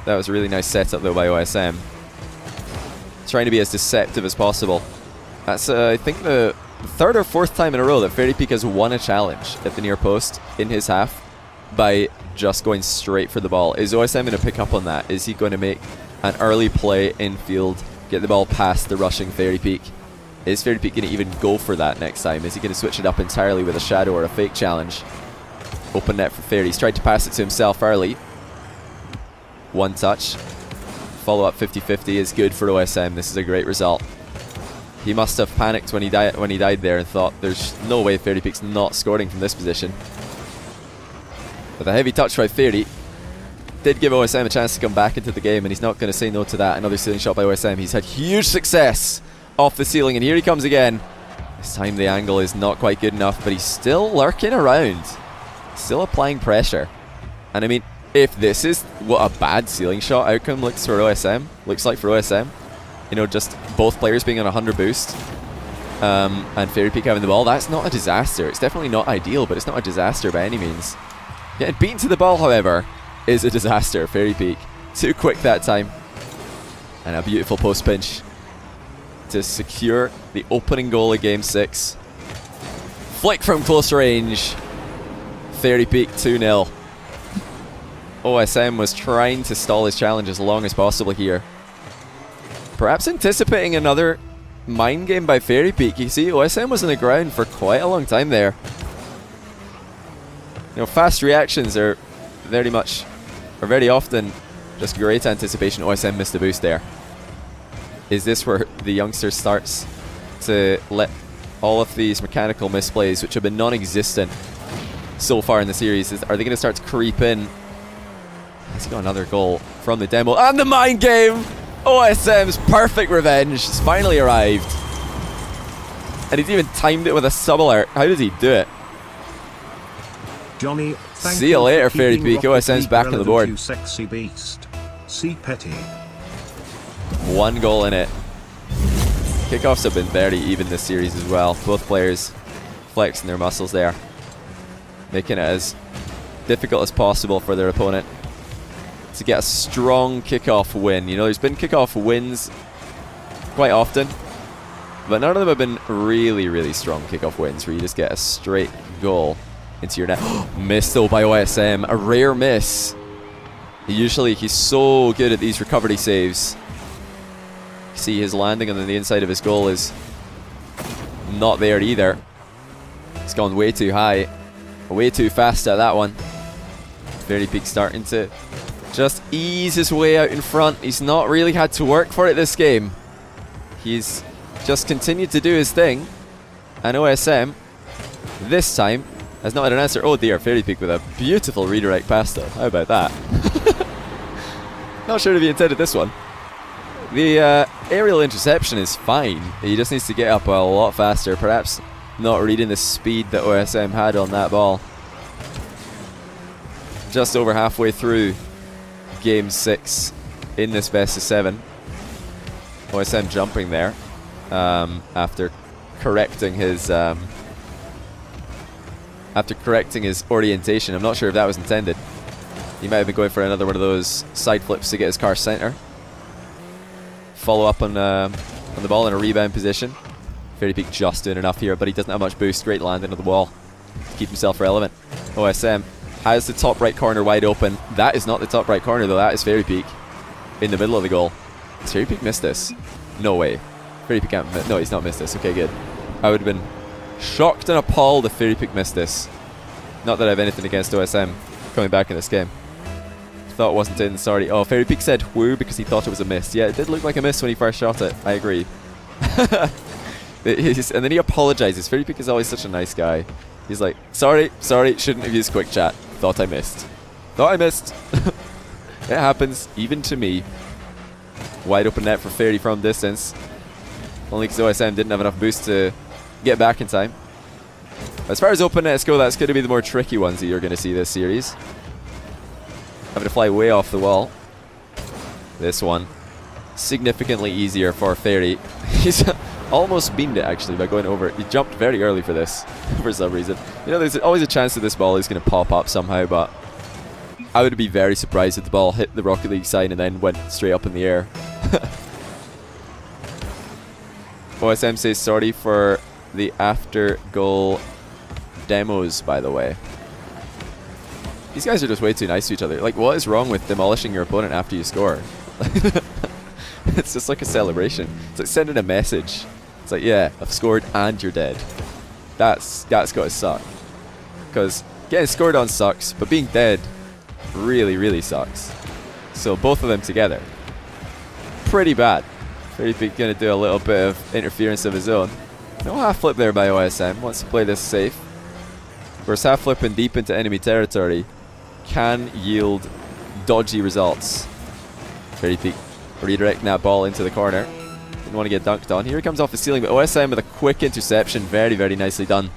That was a really nice setup though by OSM. Trying to be as deceptive as possible. That's I think the third or fourth time in a row that Fairy Peak has won a challenge at the near post in his half by just going straight for the ball. Is OSM going to pick up on that? Is he going to make an early play infield, get the ball past the rushing Fairy Peak? Is Fairy Peak going to even go for that next time? Is he going to switch it up entirely with a shadow or a fake challenge? Open net for Fairy. He's tried to pass it to himself early. One touch. Follow-up 50-50 is good for OSM. This is a great result. He must have panicked when he died there and thought there's no way Fairy Peak's not scoring from this position. But a heavy touch by Fairy did give OSM a chance to come back into the game, and he's not going to say no to that. Another ceiling shot by OSM. He's had huge success off the ceiling, and here he comes again. This time the angle is not quite good enough, but he's still lurking around. Still applying pressure. And I mean, if this is what a bad ceiling shot outcome looks like for OSM, you know, just both players being on 100 boost, and Fairy Peak having the ball, that's not a disaster. It's definitely not ideal, but it's not a disaster by any means. Getting beaten to the ball, however, is a disaster. Fairy Peak too quick that time. And a beautiful post pinch to secure the opening goal of Game 6. Flick from close range. Fairy Peak 2-0. OSM was trying to stall his challenge as long as possible here. Perhaps anticipating another mind game by Fairy Peak. You see, OSM was on the ground for quite a long time there. You know, fast reactions are very often just great anticipation. OSM missed a boost there. Is this where the youngster starts to let all of these mechanical misplays, which have been non-existent so far in the series, are they going to start to creep in? He's got another goal from the demo. And the mind game! OSM's perfect revenge has finally arrived. And he's even timed it with a sub alert. How did he do it? Johnny, see you later, Fairy Peak. OSM's back on the board. Sexy beast. See Petty. One goal in it. Kickoffs have been very even this series as well. Both players flexing their muscles there, making it as difficult as possible for their opponent to get a strong kickoff win. You know, there's been kickoff wins quite often, but none of them have been really, really strong kickoff wins where you just get a straight goal into your net. Missed though by OSM. A rare miss. Usually he's so good at these recovery saves. See, his landing on the inside of his goal is not there either. It's gone way too high, way too fast at that one. Fairy Peak starting to just ease his way out in front. He's not really had to work for it this game. He's just continued to do his thing. And OSM, this time, has not had an answer. Oh dear, Fairy Peak with a beautiful redirect pass though. How about that? Not sure if he intended this one. The aerial interception is fine. He just needs to get up a lot faster. Perhaps not reading the speed that OSM had on that ball. Just over halfway through Game 6 in this best of 7. OSM jumping there after correcting his orientation. I'm not sure if that was intended. He might have been going for another one of those side flips to get his car center. Follow up on the ball in a rebound position. Fairy Peak just doing enough here, but he doesn't have much boost. Great landing on the wall to keep himself relevant. OSM has the top right corner wide open. That is not the top right corner though. That is Fairy Peak in the middle of the goal. Has Fairy Peak missed this? No way. Fairy Peak can't. No, he's not missed this. Okay, good. I would have been shocked and appalled if Fairy Peak missed this. Not that I have anything against OSM coming back in this game. Thought it wasn't in, sorry. Oh, Fairy Peak said whoo because he thought it was a miss. Yeah, it did look like a miss when he first shot it. I agree. And then he apologizes. Fairy Peak is always such a nice guy. He's like, sorry, shouldn't have used quick chat. Thought I missed. It happens, even to me. Wide open net for Fairy from distance. Only because OSM didn't have enough boost to get back in time. As far as open nets go, that's going to be the more tricky ones that you're going to see this series. having to fly way off the wall. This one, significantly easier for Fairy. He's almost beamed it actually by going over it. He jumped very early for this, for some reason. You know, there's always a chance that this ball is going to pop up somehow, but I would be very surprised if the ball hit the Rocket League sign and then went straight up in the air. OSM says sorry for the after goal demos, by the way. These guys are just way too nice to each other. Like, what is wrong with demolishing your opponent after you score? It's just like a celebration. It's like sending a message. It's like, yeah, I've scored and you're dead. That's got to suck. Because getting scored on sucks, but being dead really, really sucks. So both of them together, pretty bad. Fairy Peak going to do a little bit of interference of his own. No half flip there by OSM. Wants to play this safe. Of course, half flipping deep into enemy territory can yield dodgy results. Fairy Peak redirecting that ball into the corner. Didn't want to get dunked on. Here he comes off the ceiling, but OSM with a quick interception. Very, very nicely done.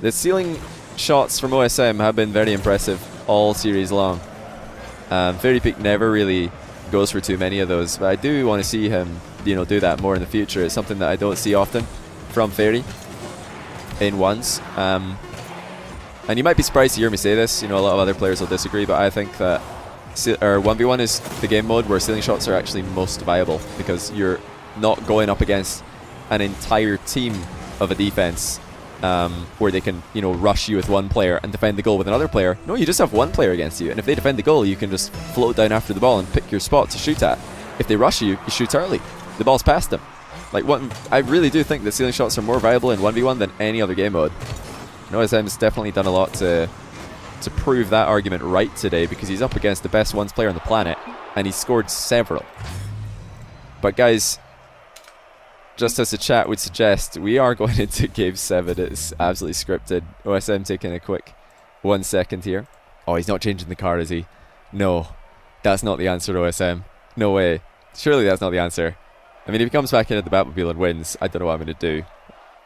The ceiling shots from OSM have been very impressive all series long. Fairy Peak never really goes for too many of those, but I do want to see him, you know, do that more in the future. It's something that I don't see often from Fairy in ones. And you might be surprised to hear me say this. You know, a lot of other players will disagree, but I think that 1v1 is the game mode where ceiling shots are actually most viable, because you're not going up against an entire team of a defense where they can, you know, rush you with one player and defend the goal with another player. No, you just have one player against you, and if they defend the goal, you can just float down after the ball and pick your spot to shoot at. If they rush you, you shoot early. The ball's past them. Like, I really do think that ceiling shots are more viable in 1v1 than any other game mode. OSM's definitely done a lot to prove that argument right today, because he's up against the best ones player on the planet, and he's scored several. But guys, just as the chat would suggest, we are going into Game 7. It's absolutely scripted. OSM taking a quick 1 second here. Oh, he's not changing the card, is he? No, that's not the answer, OSM. No way. Surely that's not the answer. I mean, if he comes back in at the Batmobile and wins, I don't know what I'm going to do.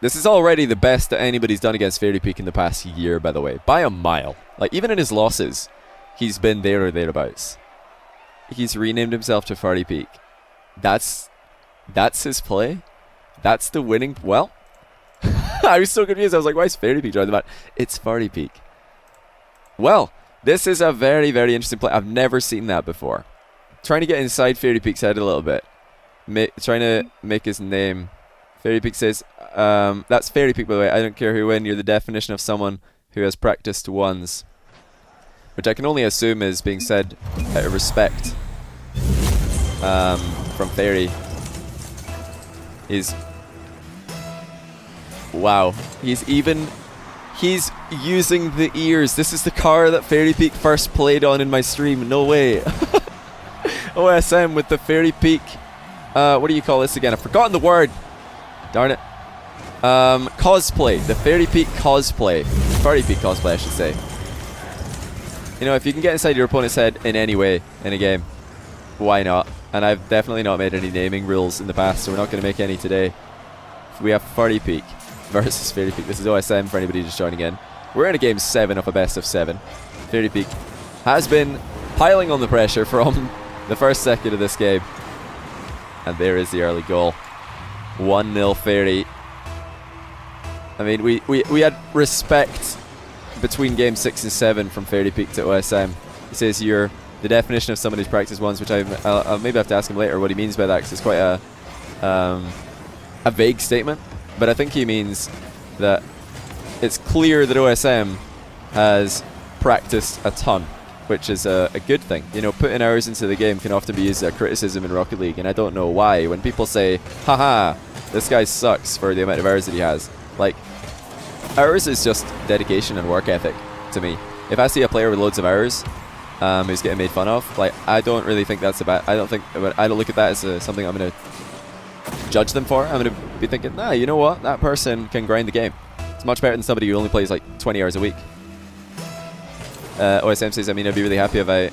This is already the best that anybody's done against Fairy Peak in the past year, by the way. By a mile. Like, even in his losses, he's been there or thereabouts. He's renamed himself to Fairy Peak. That's his play? That's the winning... Well, I was so confused. I was like, why is Fairy Peak joining the match? It's Fairy Peak. Well, this is a very, very interesting play. I've never seen that before. Trying to get inside Fairy Peak's head a little bit. Trying to make his name... Fairy Peak says, that's Fairy Peak, by the way. I don't care who win. You're the definition of someone who has practiced ones. Which I can only assume is being said out of respect from Fairy. Wow. He's using the ears. This is the car that Fairy Peak first played on in my stream. No way. OSM with the Fairy Peak. What do you call this again? I've forgotten the word. Darn it. Cosplay. The Fairy Peak cosplay. Fairy Peak cosplay, I should say. You know, if you can get inside your opponent's head in any way in a game, why not? And I've definitely not made any naming rules in the past, so we're not going to make any today. We have Fairy Peak versus Fairy Peak. This is OSM for anybody just joining in. We're in a game 7 of a best of 7. Fairy Peak has been piling on the pressure from the first second of this game. And there is the early goal. 1-0 Fairy. I mean, we had respect between game 6 and 7 from Fairy Peak to OSM. He says you're the definition of somebody's practice ones, which I'll maybe have to ask him later what he means by that, because it's quite a vague statement. But I think he means that it's clear that OSM has practiced a ton, which is a good thing. You know, putting hours into the game can often be used as a criticism in Rocket League, and I don't know why. When people say, haha, this guy sucks for the amount of hours that he has. Like, hours is just dedication and work ethic to me. If I see a player with loads of hours who's getting made fun of, like, I don't really think that's I don't look at that as something I'm going to judge them for. I'm going to be thinking, nah, you know what? That person can grind the game. It's much better than somebody who only plays like 20 hours a week. OSM says, I mean, I'd be really happy if I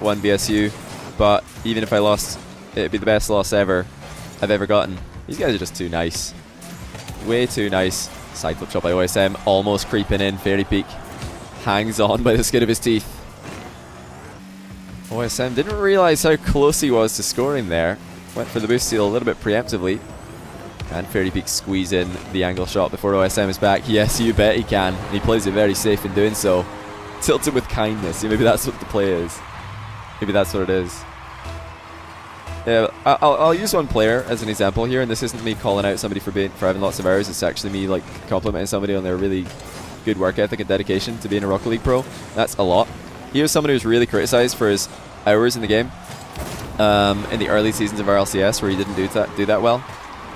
won BSU, but even if I lost, it'd be the best loss I've ever gotten. These guys are just too nice. Way too nice. Side flip shot by OSM, almost creeping in. Fairy Peak hangs on by the skin of his teeth. OSM didn't realize how close he was to scoring there. Went for the boost steal a little bit preemptively. Can Fairy Peak squeeze in the angle shot before OSM is back? Yes, you bet he can. And he plays it very safe in doing so. Tilted with kindness. Maybe that's what the play is. Maybe that's what it is. Yeah, I'll use one player as an example here, and this isn't me calling out somebody for having lots of hours. It's actually me like complimenting somebody on their really good work ethic and dedication to being a Rocket League pro. That's a lot. He was somebody who's really criticized for his hours in the game in the early seasons of RLCS, where he didn't do that well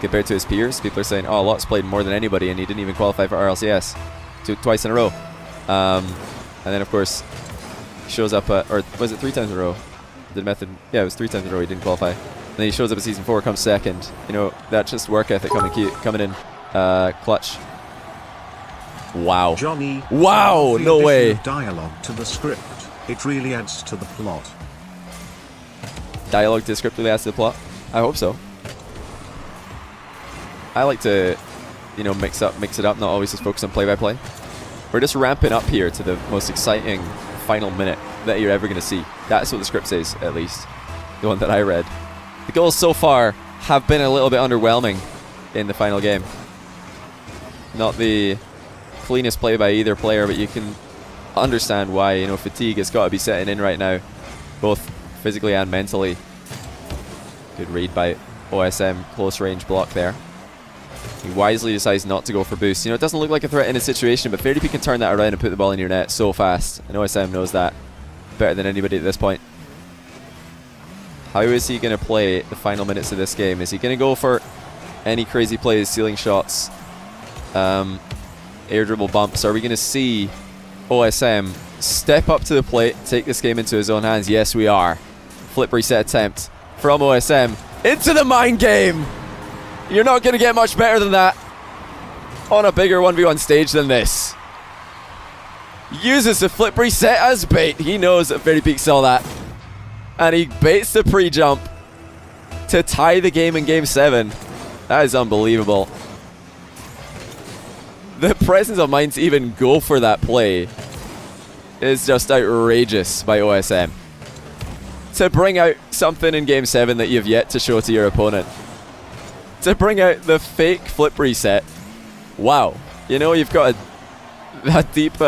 compared to his peers. People are saying, oh, Lot's played more than anybody and he didn't even qualify for RLCS twice in a row. And then of course shows up or was it 3 times in a row? The method, yeah, it was 3 times in a row he didn't qualify. And then he shows up at season 4, comes second. You know, that's just work ethic coming in clutch. Wow. Johnny, wow, no way. Dialogue to the script. It really adds to the plot. Dialogue to the script really adds to the plot? I hope so. I like to, you know, mix it up, not always just focus on play-by-play. We're just ramping up here to the most exciting final minute that you're ever going to see. That's what the script says, at least. The one that I read. The goals so far have been a little bit underwhelming in the final game. Not the cleanest play by either player, but you can understand why. You know, fatigue has got to be setting in right now, both physically and mentally. Good read by OSM, close range block there. He wisely decides not to go for boost. You know, it doesn't look like a threat in a situation, but Fairy Peak can turn that around and put the ball in your net so fast. And OSM knows that better than anybody at this point. How is he going to play the final minutes of this game? Is he going to go for any crazy plays, ceiling shots, air dribble bumps? Are we going to see OSM step up to the plate, take this game into his own hands? Yes, we are. Flip reset attempt from OSM into the mind game. You're not going to get much better than that on a bigger 1v1 stage than this. Uses the flip reset as bait. He knows that Fairy Peak saw that. And he baits the pre-jump to tie the game in Game 7. That is unbelievable. The presence of mind to even go for that play is just outrageous by OSM. To bring out something in Game 7 that you've yet to show to your opponent. To bring out the fake flip reset. Wow. You know, you've got a deep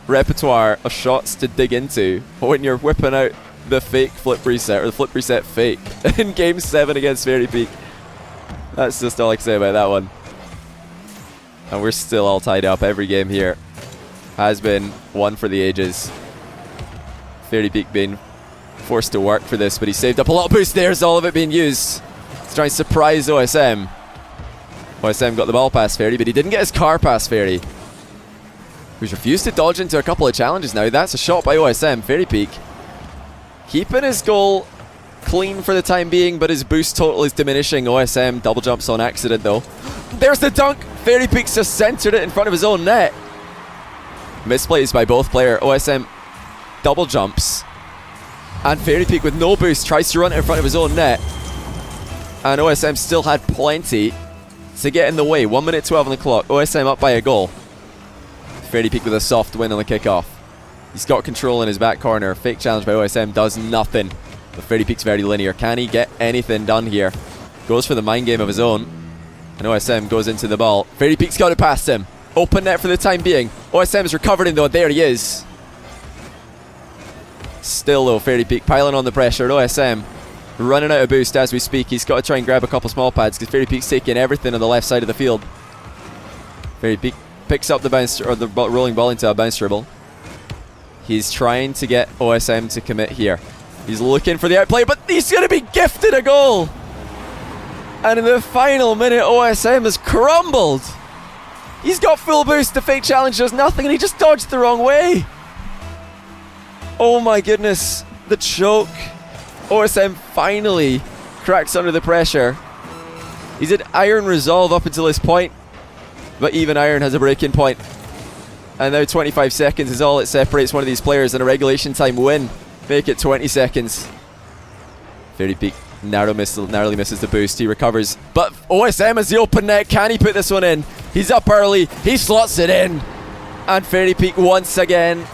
repertoire of shots to dig into when you're whipping out the fake flip reset, or the flip reset fake, in Game 7 against Fairy Peak. That's just all I can say about that one. And we're still all tied up. Every game here has been one for the ages. Fairy Peak being forced to work for this, but he saved up a lot of boost. There's all of it being used to try and surprise OSM. OSM got the ball past Fairy, but he didn't get his car past Fairy, who's refused to dodge into a couple of challenges now. That's a shot by OSM. Fairy Peak keeping his goal clean for the time being, but his boost total is diminishing. OSM double jumps on accident though. There's the dunk. Fairy Peak's just centered it in front of his own net. Misplays by both players. OSM double jumps, and Fairy Peak with no boost tries to run it in front of his own net. And OSM still had plenty to get in the way. 1 minute 12 on the clock. OSM up by a goal. Fairy Peak with a soft win on the kickoff. He's got control in his back corner. Fake challenge by OSM does nothing. But Fairy Peak's very linear. Can he get anything done here? Goes for the mind game of his own. And OSM goes into the ball. Fairy Peak's got it past him. Open net for the time being. OSM is recovered him though. There he is. Still though, Fairy Peak piling on the pressure. OSM running out of boost as we speak. He's got to try and grab a couple small pads because Fairy Peak's taking everything on the left side of the field. Fairy Peak picks up the bounce, or the rolling ball into a bounce dribble. He's trying to get OSM to commit here. He's looking for the outplay, but he's going to be gifted a goal. And in the final minute, OSM has crumbled. He's got full boost. The fake challenge does nothing, and he just dodged the wrong way. Oh my goodness. The choke. OSM finally cracks under the pressure. He's had iron resolve up until this point, but even iron has a breaking point. And now 25 seconds is all that separates one of these players, and a regulation time win. Make it 20 seconds. Fairy Peak narrowly misses the boost. He recovers, but OSM has the open net. Can he put this one in? He's up early. He slots it in. And Fairy Peak once again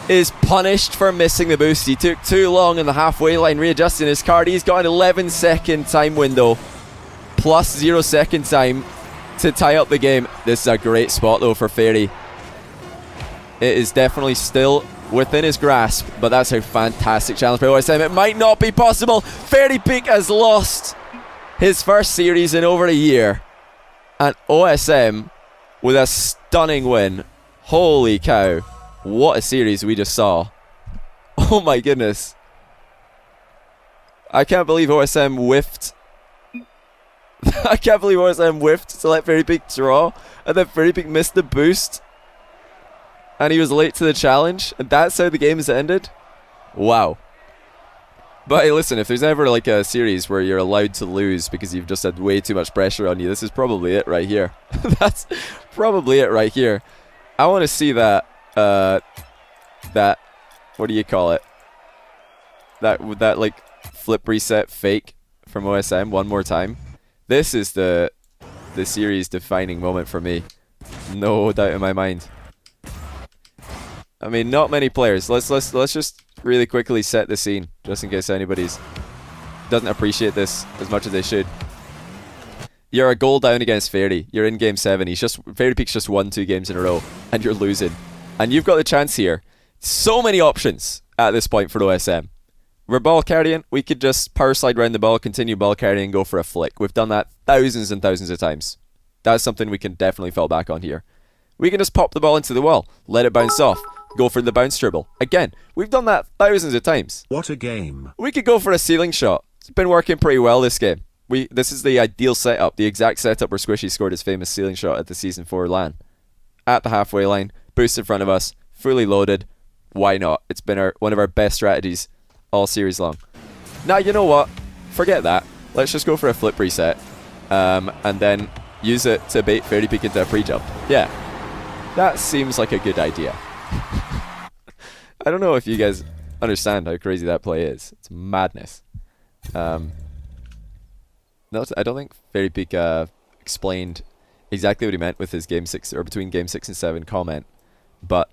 is punished for missing the boost. He took too long in the halfway line readjusting his card. He's got an 11-second time window plus 0 second time to tie up the game. This is a great spot though for Fairy. It is definitely still within his grasp, but that's a fantastic challenge by OSM. It might not be possible. Fairy Peak has lost his first series in over a year, and OSM with a stunning win. Holy cow, what a series we just saw. Oh my goodness, I can't believe OSM whiffed. I can't believe OSM whiffed to let Fairy Peak draw, and then Fairy Peak missed the boost and he was late to the challenge, and that's how the game has ended. Wow. But hey, listen, if there's ever like a series where you're allowed to lose because you've just had way too much pressure on you, this is probably it right here. That's probably it right here. I want to see that what do you call it? That like flip reset fake from OSM one more time. This is the series defining moment for me. No doubt in my mind. I mean, not many players. Let's just really quickly set the scene, just in case anybody's doesn't appreciate this as much as they should. You're a goal down against Fairy. You're in game 7. Fairy Peak's just won 2 games in a row, and you're losing. And you've got the chance here. So many options at this point for OSM. We're ball carrying. We could just power slide around the ball, continue ball carrying, and go for a flick. We've done that thousands and thousands of times. That's something we can definitely fall back on here. We can just pop the ball into the wall, let it bounce off, go for the bounce dribble. Again, we've done that thousands of times. What a game. We could go for a ceiling shot. It's been working pretty well this game. This is the ideal setup, the exact setup where Squishy scored his famous ceiling shot at the Season 4 LAN. At the halfway line, boost in front of us, fully loaded. Why not? It's been one of our best strategies all series long. Now, you know what? Forget that. Let's just go for a flip reset, and then use it to bait Fairy Peak into a pre-jump. Yeah, that seems like a good idea. I don't know if you guys understand how crazy that play is. It's madness. No, I don't think Fairy Peak explained exactly what he meant with his game 6 or between game 6 and 7 comment, but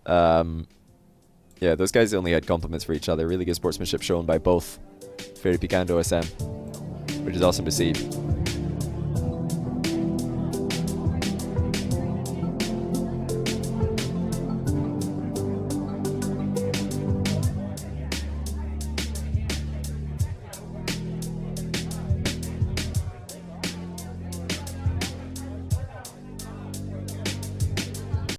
yeah, those guys only had compliments for each other. Really good sportsmanship shown by both Fairy Peak and OSM, which is awesome to see.